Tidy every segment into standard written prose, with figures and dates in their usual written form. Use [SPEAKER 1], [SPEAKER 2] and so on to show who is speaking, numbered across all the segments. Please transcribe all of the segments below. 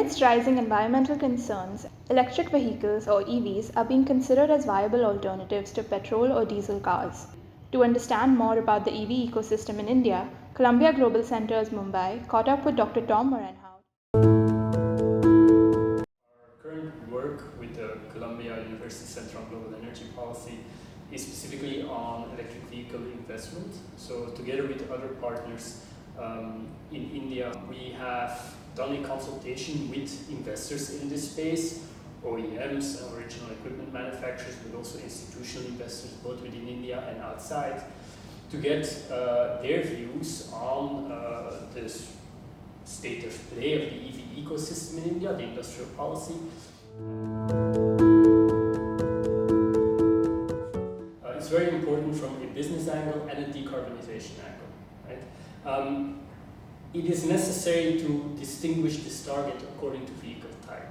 [SPEAKER 1] Amidst rising environmental concerns, electric vehicles or EVs are being considered as viable alternatives to petrol or diesel cars. To understand more about the EV ecosystem in India, Columbia Global Centers Mumbai caught up with Dr. Tom Moerenhout.
[SPEAKER 2] Our current work with the Columbia University Center on Global Energy Policy is specifically on electric vehicle investment. So together with other partners in India, we have done a consultation with investors in this space, OEMs, original equipment manufacturers, but also institutional investors, both within India and outside, to get their views on the state of play of the EV ecosystem in India, the industrial policy. It's very important from a business angle and a decarbonization angle, right? It is necessary to distinguish this target according to vehicle type.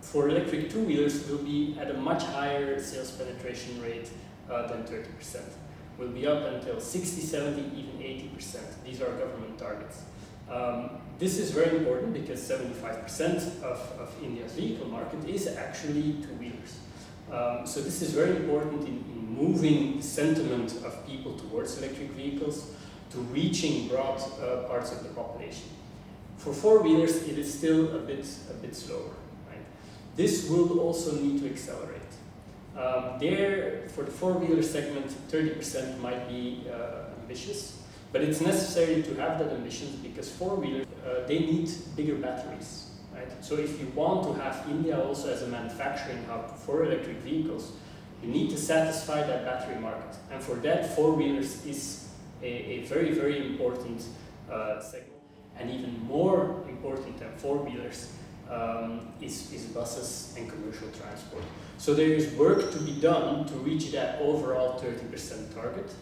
[SPEAKER 2] For electric two-wheelers, we'll be at a much higher sales penetration rate than 30%. We'll be up until 60, 70, even 80%. These are government targets. This is very important because 75% of India's vehicle market is actually two-wheelers. So this is very important in moving the sentiment of people towards electric vehicles, to reaching broad parts of the population. For four-wheelers, it is still a bit slower. Right? This will also need to accelerate. For the four-wheeler segment, 30% might be ambitious, but it's necessary to have that ambition because four-wheelers, they need bigger batteries. Right? So if you want to have India also as a manufacturing hub for electric vehicles, you need to satisfy that battery market. And for that, four-wheelers is a very, very important segment. And even more important than four-wheelers is buses and commercial transport. So there is work to be done to reach that overall 30% target,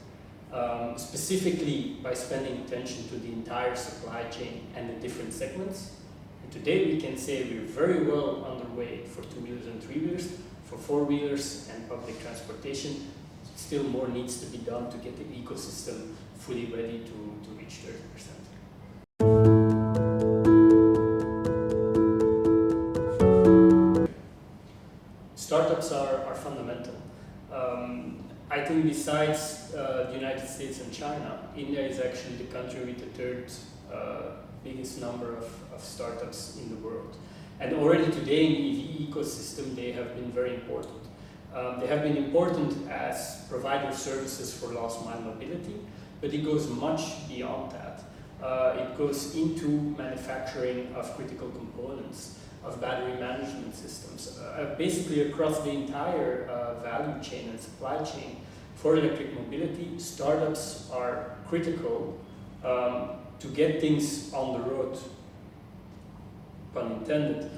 [SPEAKER 2] specifically by spending attention to the entire supply chain and the different segments. And today we can say we're very well underway for two-wheelers and three-wheelers. For four-wheelers and public transportation, still more needs to be done to get the ecosystem fully ready to reach 30%. Startups are fundamental. I think besides the United States and China, India is actually the country with the third biggest number of startups in the world. And already today in the EV ecosystem, they have been very important. They have been important as provider services for last mile mobility, but it goes much beyond that. It goes into manufacturing of critical components, of battery management systems, basically across the entire value chain and supply chain. For electric mobility, startups are critical to get things on the road, pun intended,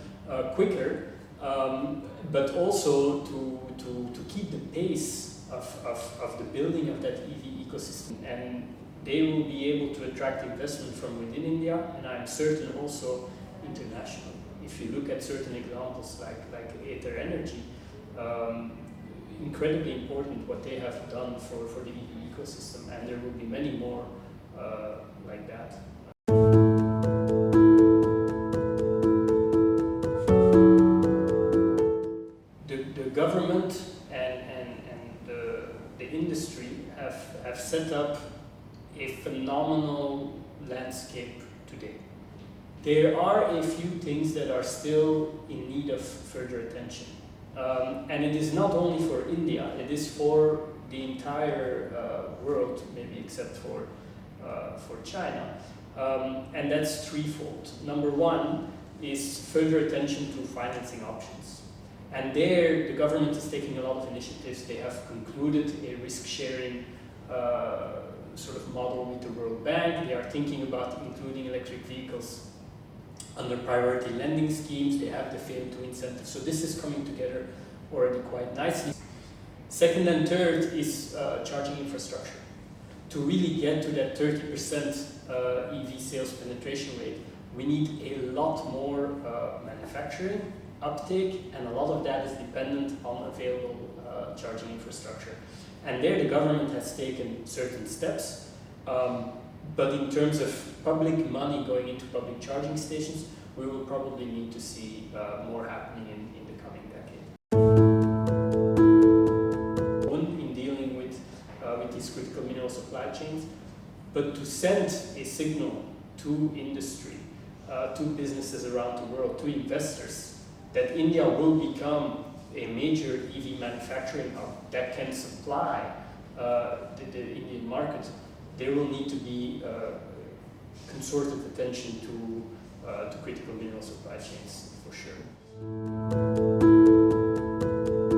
[SPEAKER 2] quicker, but also to keep the pace of the building of that EV ecosystem. And they will be able to attract investment from within India, and I'm certain also internationally. If you look at certain examples like Aether Energy, incredibly important what they have done for the EV ecosystem, and there will be many more like that. The government and the industry have set up a phenomenal landscape today. There are a few things that are still in need of further attention. And it is not only for India, it is for the entire world, maybe except for China. And that's threefold. Number one is further attention to financing options. And there, the government is taking a lot of initiatives. They have concluded a risk-sharing sort of model with the World Bank. They are thinking about including electric vehicles under priority lending schemes. They have the FAME 2 incentive. So this is coming together already quite nicely. Second and third is charging infrastructure. To really get to that 30% EV sales penetration rate, we need a lot more manufacturing uptake, and a lot of that is dependent on available charging infrastructure. And there the government has taken certain steps, but in terms of public money going into public charging stations, we will probably need to see more happening in the coming decade. In dealing with these critical mineral supply chains, but to send a signal to industry, to businesses around the world, to investors, that India will become a major EV manufacturing hub that can supply the Indian market, there will need to be concerted attention to critical mineral supply chains, for sure.